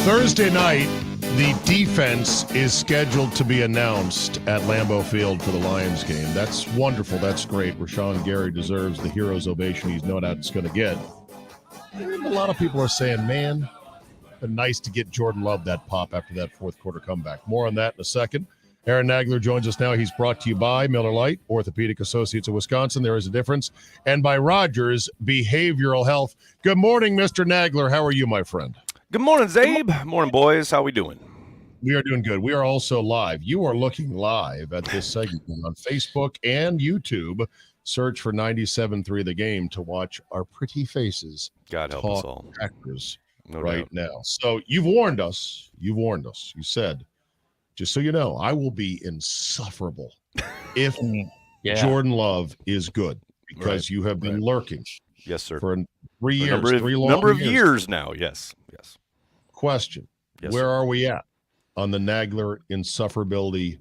Thursday night, the defense is scheduled to be announced at Lambeau Field for the Lions game. That's wonderful. That's great. Rashawn Gary deserves the hero's ovation he's no doubt it's going to get. And a lot of people are saying, man, been nice to get Jordan Love that pop after that fourth quarter comeback. More on that in a second. Aaron Nagler joins us now. He's brought to you by Miller Lite, Orthopedic Associates of Wisconsin. There is a difference. And by Rogers Behavioral Health. Good morning, Mr. Nagler. How are you, my friend? Good morning, Czabe. Morning, boys. How we doing? We are doing good. We are also live. You are looking live at this segment on Facebook and YouTube. Search for 97.3 The Game to watch our pretty faces God help us all. Actors No right doubt. now. So you've warned us. You said, just so you know, I will be insufferable if Jordan Love is good because you have been lurking. Yes, sir. For 3 years, Number of years now. Yes. Question. Yes, Where sir. are we at on the Nagler insufferability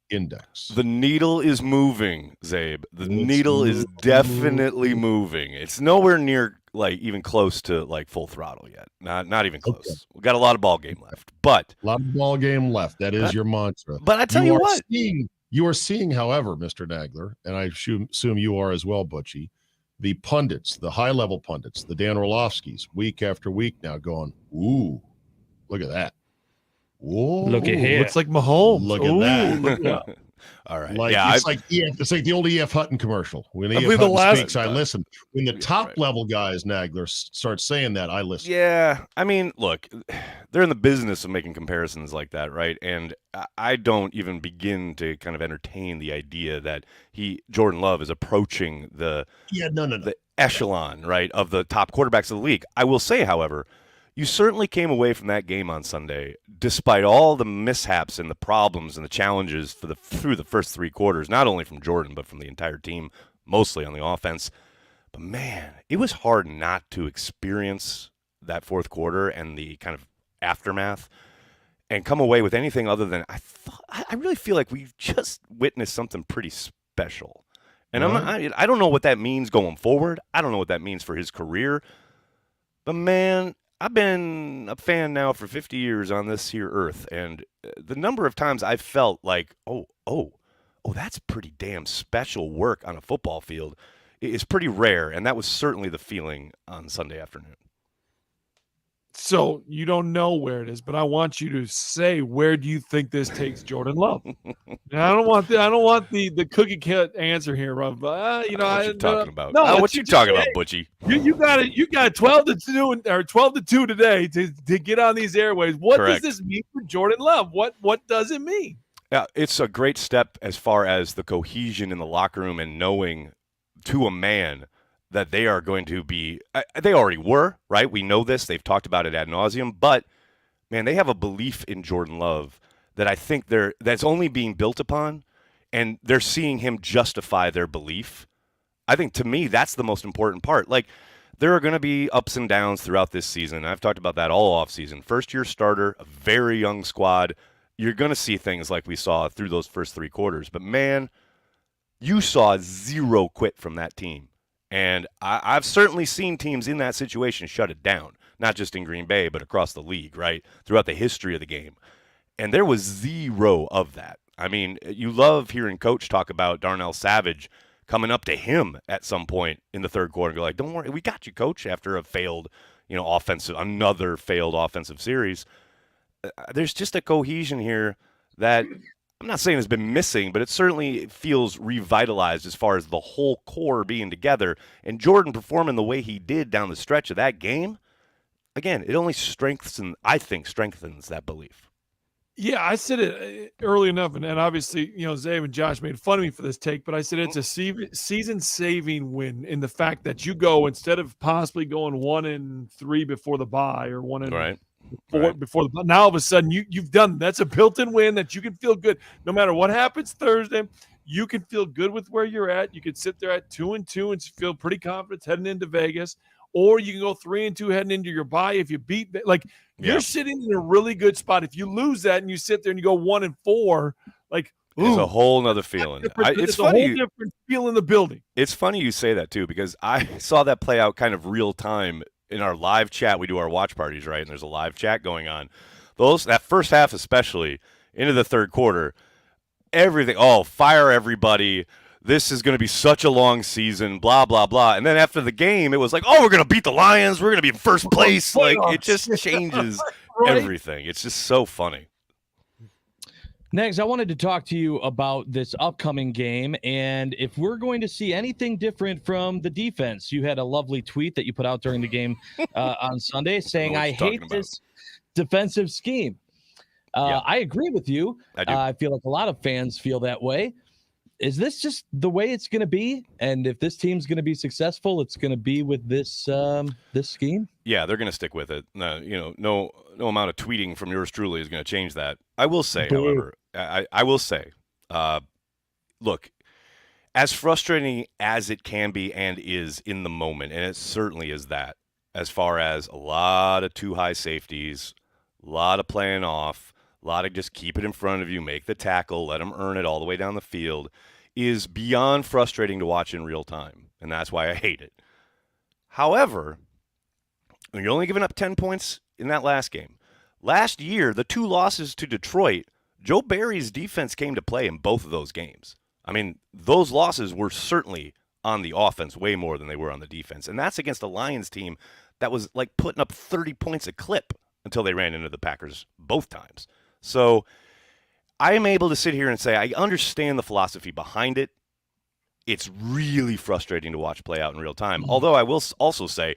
index? The needle is moving, Czabe. The needle is definitely moving. It's nowhere near even close to full throttle yet. Not even close. Okay. We've got a lot of ball game left. But A lot of ball game left. That is your mantra. But I tell you what. You are seeing, however, Mr. Nagler, and I assume you are as well, Butchie, the pundits, the high-level pundits, the Dan Orlovskis, week after week now going, ooh, look at that. Whoa. Look at here. Looks like Mahomes. Look at that. All right. It's like the old E.F. Hutton commercial. When E.F. be the Hutton last- speaks, I listen. When the top-level guys, Nagler, start saying that, I listen. Yeah, I mean, look, they're in the business of making comparisons like that, right? And I don't even begin to kind of entertain the idea that Jordan Love is approaching the echelon, right, of the top quarterbacks of the league. I will say, however, you certainly came away from that game on Sunday, despite all the mishaps and the problems and the challenges through the first three quarters, not only from Jordan, but from the entire team, mostly on the offense. But, man, it was hard not to experience that fourth quarter and the kind of aftermath and come away with anything other than I really feel like we just witnessed something pretty special. And I don't know what that means going forward. I don't know what that means for his career. But, man, I've been a fan now for 50 years on this here earth, and the number of times I've felt like, oh, that's pretty damn special work on a football field is pretty rare, and that was certainly the feeling on Sunday afternoon. So you don't know where it is, but I want you to say, where do you think this takes Jordan Love? I don't want the cookie cut answer here, Rob. What you talking about? No, what you talking about, Butchie? You got 12-2 or 12-2 today to get on these airways. What Correct. does this mean for Jordan Love? What does it mean? Yeah, it's a great step as far as the cohesion in the locker room and knowing to a man that they are going to be – they already were, right? We know this. They've talked about it ad nauseum. But, man, they have a belief in Jordan Love that I think that's only being built upon, and they're seeing him justify their belief. I think, to me, that's the most important part. There are going to be ups and downs throughout this season. I've talked about that all offseason. First-year starter, a very young squad. You're going to see things like we saw through those first three quarters. But, man, you saw zero quit from that team. And I've certainly seen teams in that situation shut it down, not just in Green Bay, but across the league, right, throughout the history of the game. And there was zero of that. I mean, you love hearing Coach talk about Darnell Savage coming up to him at some point in the third quarter and go like, don't worry, we got you, Coach, after another failed offensive series. There's just a cohesion here that I'm not saying it's been missing, but it certainly feels revitalized as far as the whole core being together. And Jordan performing the way he did down the stretch of that game, again, it only strengthens that belief. Yeah, I said it early enough, and obviously, Czabe and Josh made fun of me for this take, but I said it's a season-saving win in the fact that you go, instead of possibly going 1-3 before the bye or 1-4 before the, now all of a sudden you've done, that's a built-in win that you can feel good no matter what happens Thursday. You can feel good with where you're at. You can sit there at 2-2 and feel pretty confident heading into Vegas, or you can go 3-2 heading into your bye if you beat. You're sitting in a really good spot. If you lose that and you sit there and you go 1-4, it's a whole nother feeling. It's a whole different feel in the building. It's funny you say that too, because I saw that play out kind of real time in our live chat, we do our watch parties, right? And there's a live chat going on. That first half especially, into the third quarter, everything, fire everybody. This is going to be such a long season, blah, blah, blah. And then after the game, it was like, we're going to beat the Lions. We're going to be in first place. Like, it just changes everything. It's just so funny. Next, I wanted to talk to you about this upcoming game and if we're going to see anything different from the defense. You had a lovely tweet that you put out during the game on Sunday saying, I hate this defensive scheme. I agree with you. I feel like a lot of fans feel that way. Is this just the way it's going to be? And if this team's going to be successful, it's going to be with this this scheme? Yeah, they're going to stick with it. No amount of tweeting from yours truly is going to change that. I will say, however, I will say, look, as frustrating as it can be and is in the moment, and it certainly is that, as far as a lot of too high safeties, a lot of playing off, a lot of just keep it in front of you, make the tackle, let them earn it all the way down the field, is beyond frustrating to watch in real time, and that's why I hate it. However, you're only giving up 10 points in that last game. Last year, the 2 losses to Detroit, Joe Barry's defense came to play in both of those games. I mean, those losses were certainly on the offense way more than they were on the defense, and that's against a Lions team that was like putting up 30 points a clip until they ran into the Packers both times. So I am able to sit here and say I understand the philosophy behind it. It's really frustrating to watch play out in real time. Although I will also say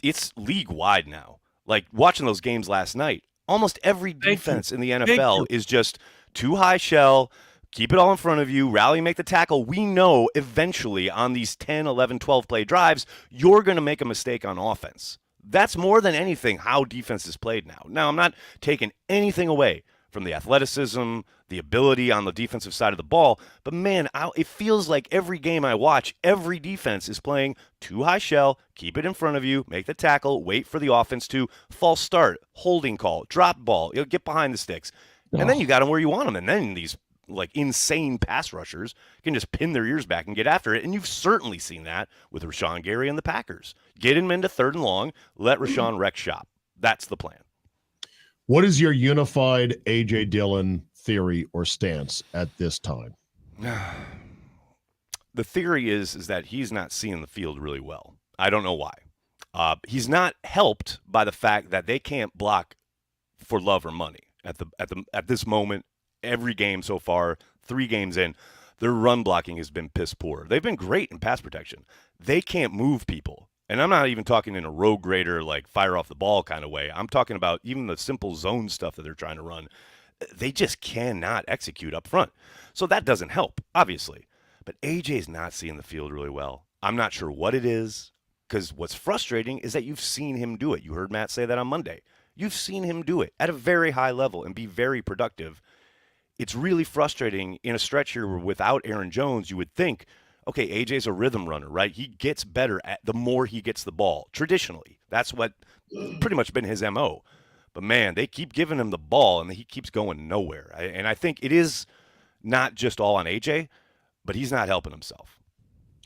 it's league-wide now. Like watching those games last night, almost every defense in the NFL is just too high shell, keep it all in front of you, rally, make the tackle. We know eventually on these 10, 11, 12-play drives, you're going to make a mistake on offense. That's more than anything how defense is played now. Now, I'm not taking anything away from the athleticism, the ability on the defensive side of the ball. But, man, it feels like every game I watch, every defense is playing too high shell, keep it in front of you, make the tackle, wait for the offense to false start, holding call, drop ball, get behind the sticks. And then you got them where you want them. And then these like insane pass rushers can just pin their ears back and get after it. And you've certainly seen that with Rashawn Gary and the Packers. Get him into 3rd and long, let Rashawn wreck shop. That's the plan. What is your unified A.J. Dillon theory or stance at this time? The theory is that he's not seeing the field really well. I don't know why. He's not helped by the fact that they can't block for love or money at this moment. Every game so far, 3 games in, their run blocking has been piss poor. They've been great in pass protection. They can't move people. And I'm not even talking in a rogue grader, like fire off the ball kind of way. I'm talking about even the simple zone stuff that they're trying to run. They just cannot execute up front. So that doesn't help, obviously. But AJ's not seeing the field really well. I'm not sure what it is, because what's frustrating is that you've seen him do it. You heard Matt say that on Monday. You've seen him do it at a very high level and be very productive. It's really frustrating in a stretch here where without Aaron Jones, you would think, okay, AJ's a rhythm runner, right? He gets better the more he gets the ball. Traditionally, that's what pretty much been his MO. But, man, they keep giving him the ball, and he keeps going nowhere. And I think it is not just all on AJ, but he's not helping himself.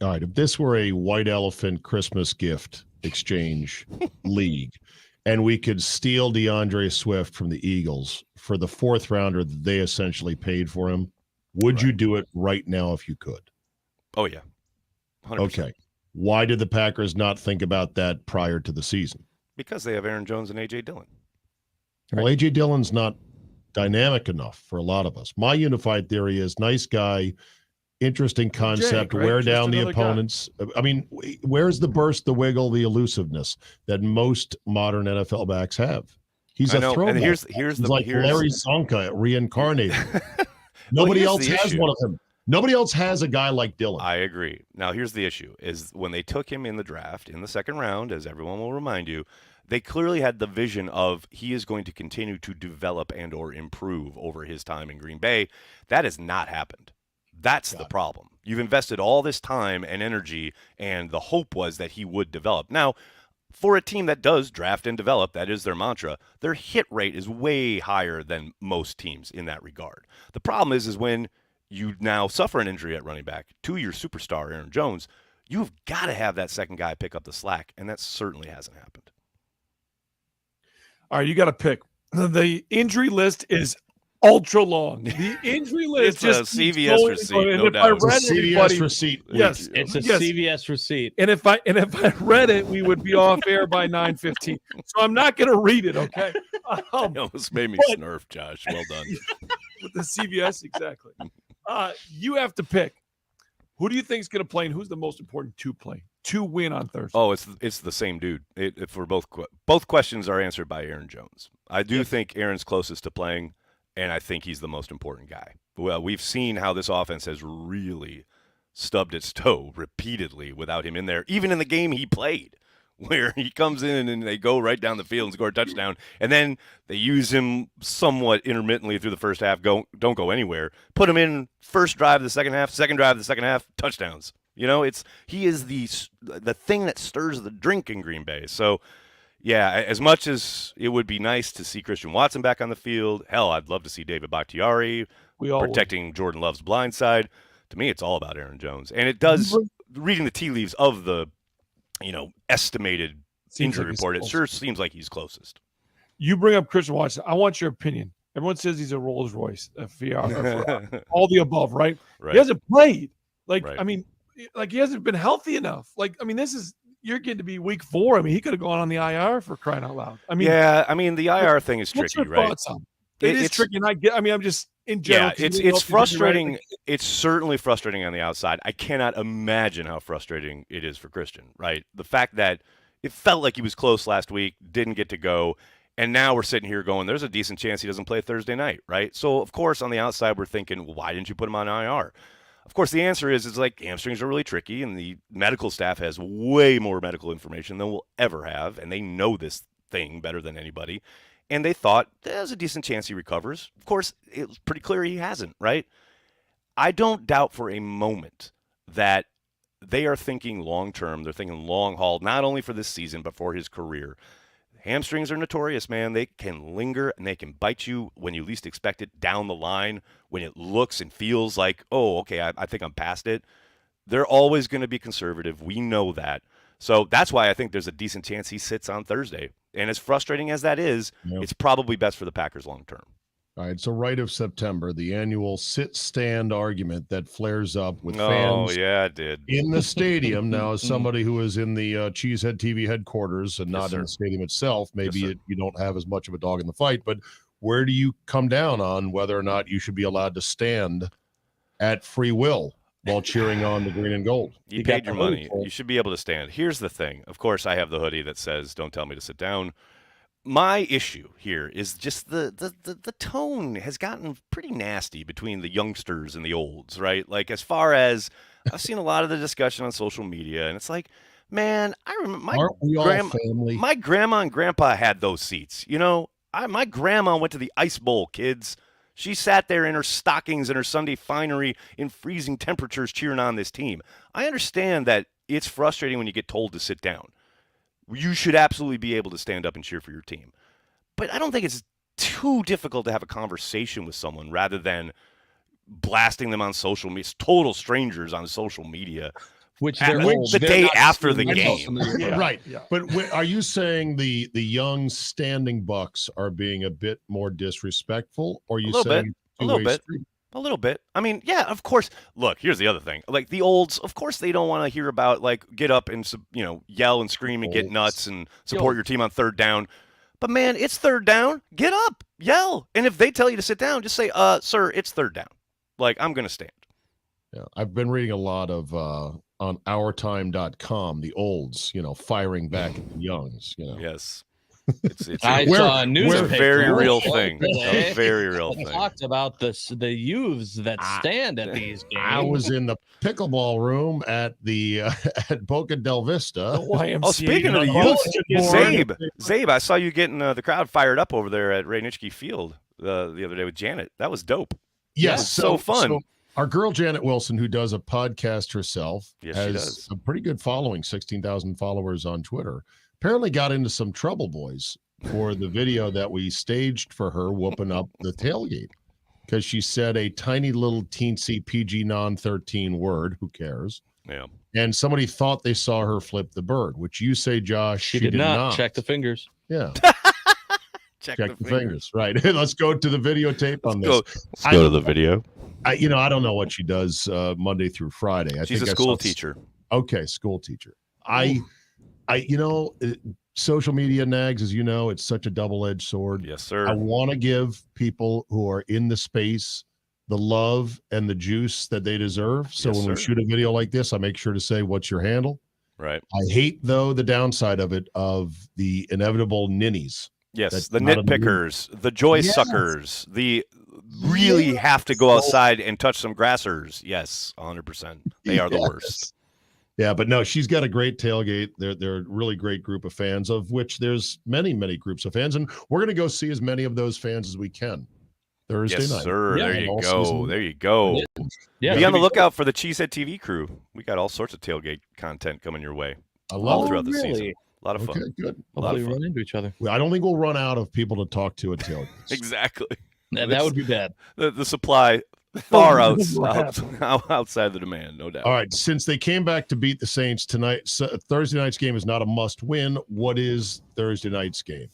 All right, if this were a white elephant Christmas gift exchange league, and we could steal DeAndre Swift from the Eagles for the 4th rounder that they essentially paid for him, would you do it right now if you could? Oh, yeah. 100%. Okay. Why did the Packers not think about that prior to the season? Because they have Aaron Jones and A.J. Dillon. Well, A.J. Dillon's not dynamic enough for a lot of us. My unified theory is nice guy, interesting concept, right? wear Just down the another opponents. I mean, where's the burst, the wiggle, the elusiveness that most modern NFL backs have? He's a throwback. And here's like Larry Zonka reincarnated. Nobody else has one of them. Nobody else has a guy like Dillon. I agree. Now, here's the issue, is when they took him in the draft in the 2nd round, as everyone will remind you, they clearly had the vision of he is going to continue to develop and or improve over his time in Green Bay. That has not happened. That's the problem. You've invested all this time and energy, and the hope was that he would develop. Now, for a team that does draft and develop, that is their mantra, their hit rate is way higher than most teams in that regard. The problem is when you now suffer an injury at running back to your superstar, Aaron Jones, you've got to have that second guy pick up the slack, and that certainly hasn't happened. All right, you got to pick. The injury list is ultra long. The injury list It's just a keeps CVS going receipt, and no if doubt. I It's a read CVS anybody, receipt. yes, It's a yes. CVS receipt. And if I read it, we would be off air by 9:15. So I'm not going to read it. Okay. You almost made me snurf, Josh. Well done. With the CVS, exactly. You have to pick. Who do you think is going to play, and who's the most important to win on Thursday? Oh, it's the same dude. For both questions are answered by Aaron Jones. I do think Aaron's closest to playing, and I think he's the most important guy. Well, we've seen how this offense has really stubbed its toe repeatedly without him in there, even in the game he played, where he comes in and they go right down the field and score a touchdown, and then they use him somewhat intermittently through the first half, don't go anywhere, put him in first drive of the second half, second drive of the second half, touchdowns. He is the thing that stirs the drink in Green Bay. So, yeah, as much as it would be nice to see Christian Watson back on the field, hell, I'd love to see David Bakhtiari protecting Jordan Love's blind side. To me, it's all about Aaron Jones. And it does, reading the tea leaves of the, estimated injury report, it sure seems like he's closest. You bring up Christian Watson. I want your opinion. Everyone says he's a Rolls Royce, all the above, right? He hasn't played. He hasn't been healthy enough. You're getting to be week 4. I mean, he could have gone on the IR for crying out loud. The IR thing is tricky, right? It is tricky, and I'm just in general. Yeah, it's frustrating. It's certainly frustrating on the outside. I cannot imagine how frustrating it is for Christian, right? The fact that it felt like he was close last week, didn't get to go, and now we're sitting here going, there's a decent chance he doesn't play Thursday night, right? So, of course, on the outside, we're thinking, well, why didn't you put him on IR? Of course, the answer is hamstrings are really tricky, and the medical staff has way more medical information than we'll ever have, and they know this thing better than anybody. And they thought there's a decent chance he recovers. Of course, it was pretty clear he hasn't, right? I don't doubt for a moment that they are thinking long-term. They're thinking long haul, not only for this season, but for his career. Hamstrings are notorious, man. They can linger, and they can bite you when you least expect it down the line, when it looks and feels like, oh, okay, I think I'm past it. They're always going to be conservative. We know that. So that's why I think there's a decent chance he sits on Thursday. And as frustrating as that is, it's probably best for the Packers long term. All right, so right of September, the annual sit-stand argument that flares up with fans in the stadium. Now, as somebody who is in the Cheesehead TV headquarters and not in the stadium itself, maybe you don't have as much of a dog in the fight, but where do you come down on whether or not you should be allowed to stand at free will while cheering on the green and gold? You paid your money. You should be able to stand. Here's the thing. Of course, I have the hoodie that says, don't tell me to sit down. My issue here is just the tone has gotten pretty nasty between the youngsters and the olds, right? Like, as far as I've seen a lot of the discussion on social media, and it's like, man, I remember my grandma and grandpa had those seats. My grandma went to the Ice Bowl, kids. She sat there in her stockings and her Sunday finery in freezing temperatures cheering on this team. I understand that it's frustrating when you get told to sit down. You should absolutely be able to stand up and cheer for your team. But I don't think it's too difficult to have a conversation with someone rather than blasting them on social media, total strangers on social media. Which the day after the game. Right. Yeah. But are you saying the young standing Bucks are being a bit more disrespectful? Or are you saying a little bit? A little bit. I mean, yeah, of course. Look, here's the other thing. Like, the olds, of course, they don't want to hear about, get up and, yell and scream and get nuts and support your team on third down. But, man, it's third down. Get up. Yell. And if they tell you to sit down, just say, sir, it's third down. I'm going to stand. Yeah, I've been reading a lot of on OurTime.com, the olds, firing back at the youngs, Yes. I saw a newspaper. It's a very real thing. A very real thing. Talked about the youths that stand at these games. I was in the pickleball room at the at Boca del Vista. Speaking of youth, Czabe, I saw you getting the crowd fired up over there at Ray Nitschke Field the other day with Janet. That was dope. Yes, so fun. So our girl Janet Wilson, who does a podcast herself, has a pretty good following, 16,000 followers on Twitter. Apparently got into some trouble, boys, for the video that we staged for her whooping up the tailgate because she said a tiny little teensy PG non-13 word. Who cares? Yeah. And somebody thought they saw her flip the bird, which you say, Josh, she did not. Check the fingers. Yeah. Check Check the the fingers. Right. Let's go to the videotape on this. Let's go to the video. I don't know what she does Monday through Friday. She's a school teacher. Okay, school teacher. Social media, Nags, as you know, it's such a double-edged sword. Yes, sir. I want to give people who are in the space the love and the juice that they deserve. So Yes, when we sir. shoot a video like this, I make sure to say, what's your handle? Right. I hate, though, the downside of it, of the inevitable ninnies. Yes, That's the not in the nitpickers, the joy Yes. suckers, the really have to go outside and touch some grassers. Yes, 100%. They are the worst. Yeah, but no, she's got a great tailgate. They're a really great group of fans, of which there's many, many groups of fans. And we're going to go see as many of those fans as we can Thursday Yes, night. sir. Yeah, There and you all go. season. There you go. Yeah, Be on the maybe- lookout for the Cheesehead TV crew. We got all sorts of tailgate content coming your way I all love it. throughout the season. really? A lot of fun. Okay, good. A lot Hopefully of we fun. run into each other. I don't think we'll run out of people to talk to at tailgates. Exactly. That would be bad. The supply far What outside the demand, no doubt. All right, since they came back to beat the Saints tonight, Thursday night's game is not a must-win. What is Thursday night's game?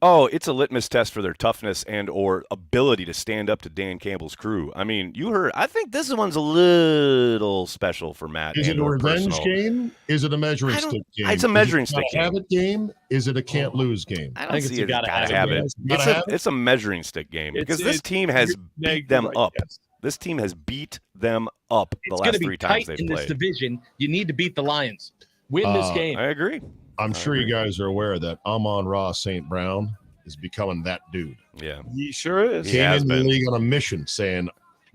Oh, it's a litmus test for their toughness and or ability to stand up to Dan Campbell's crew. I mean, you heard. I think this one's a little special for Matt. Is it and a or revenge personal. game? Is it a measuring I don't- stick game? it's a measuring Is it a stick game. have it game? Is it a can't lose game? I I don't think see it's a it. gotta Gotta have have it. it. Gotta have it? It's a measuring stick game because this team has beat them up. This team has beat them up the It's going last to 3 be times tight they've in this played. division. You need to beat the Lions. Win this game. I agree. I'm sure you guys are aware that Amon-Ra St. Brown is becoming that dude. Yeah. He sure is. He Came has into the been. league on a mission saying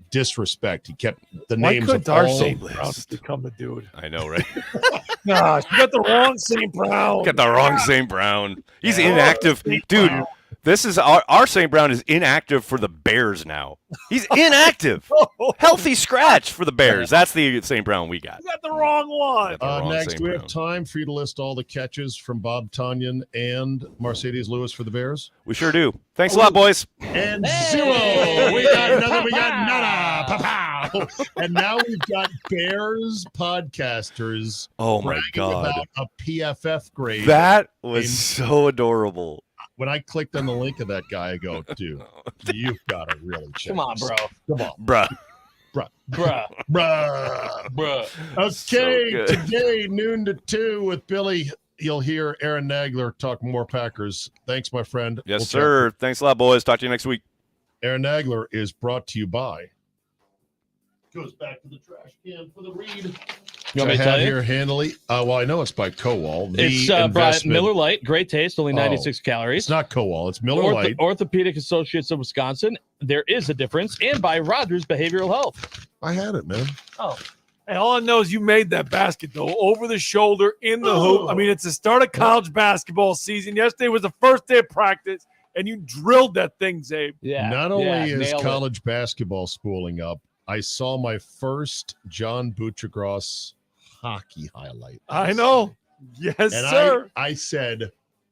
disrespect. He kept the Why names couldn't of our all. St. Brown become the dude? I know, right? Gosh, you got the wrong St. Brown. Got the wrong St. Brown. He's Yeah. inactive. St. Dude, Brown. this is our St. Brown is inactive for the Bears now. He's inactive. Healthy scratch for the Bears. That's the St. Brown we got. You got the wrong one. Got the wrong Next, St. do we have Brown. time for you to list all the catches from Bob Tunyon and Mercedes Lewis for the Bears? We sure do. Thanks a lot, boys. And Hey! 0. We got another. We got nada. Pow-pow. And now we've got Bears podcasters Oh my bragging God. about a PFF grade. That was in- so adorable. When I clicked on the link of that guy, I go, dude, you've got to really check. Come on, this bro. out. Come on, Bruh. Bruh. bruh. Bruh. So Okay, good. today, noon to 2 with Billy. You'll hear Aaron Nagler talk more Packers. Thanks, my friend. Yes, We'll chat. sir. Thanks a lot, boys. Talk to you next week. Aaron Nagler is brought to you by. Goes back to the trash can for the read. You want me I to have tell you? here handily. Well, I know it's by Kowal. It's brought Miller Lite. Great taste. Only 96 calories. It's not Kowal. It's Miller Lite. Orthopedic Associates of Wisconsin. There is a difference. And by Rogers Behavioral Health. I had it, man. Oh, Hey, all I know is you made that basket, though, over the shoulder, in the hoop. I mean, it's the start of college basketball season. Yesterday was the first day of practice, and you drilled that thing, Czabe. yeah. Not only yeah, is nailed it. college basketball spooling up, I saw my first John Buccigross hockey highlight. I know. Yes, And sir. I said,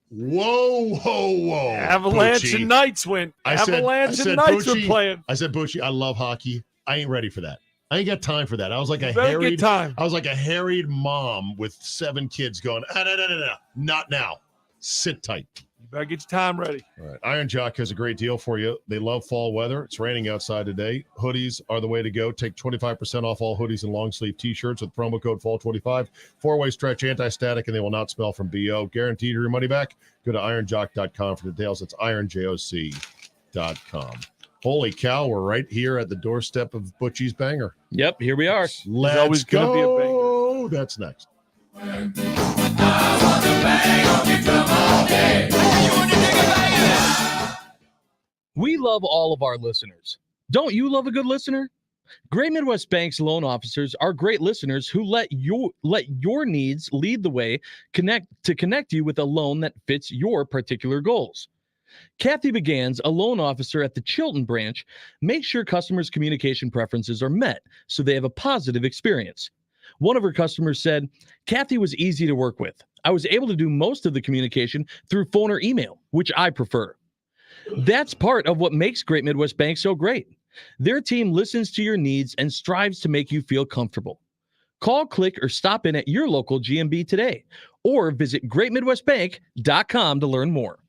whoa, whoa, whoa. Avalanche Bucci. and Knights went. I said- Avalanche I said, and Knights were Bucci, playing. I said, Bucci, I love hockey. I ain't ready for that. I ain't got time for that. I was like a Better harried get time. I was like a harried mom with 7 kids going, no, not now. Sit tight. You better get your time ready. All right. Iron Jock has a great deal for you. They love fall weather. It's raining outside today. Hoodies are the way to go. Take 25% off all hoodies and long sleeve t-shirts with promo code FALL25. 4-way stretch, anti-static, and they will not smell from BO. Guaranteed your money back. Go to ironjock.com for details. It's ironjoc.com. Holy cow, we're right here at the doorstep of Butchie's Banger. Yep, here we are. Let's always gonna be a go. That's next. We love all of our listeners. Don't you love a good listener? Great Midwest Bank's loan officers are great listeners who let your needs lead the way, connect you with a loan that fits your particular goals. Kathy Begans, a loan officer at the Chilton branch, makes sure customers' communication preferences are met so they have a positive experience. One of her customers said, Kathy was easy to work with. I was able to do most of the communication through phone or email, which I prefer. That's part of what makes Great Midwest Bank so great. Their team listens to your needs and strives to make you feel comfortable. Call, click, or stop in at your local GMB today, or visit greatmidwestbank.com to learn more.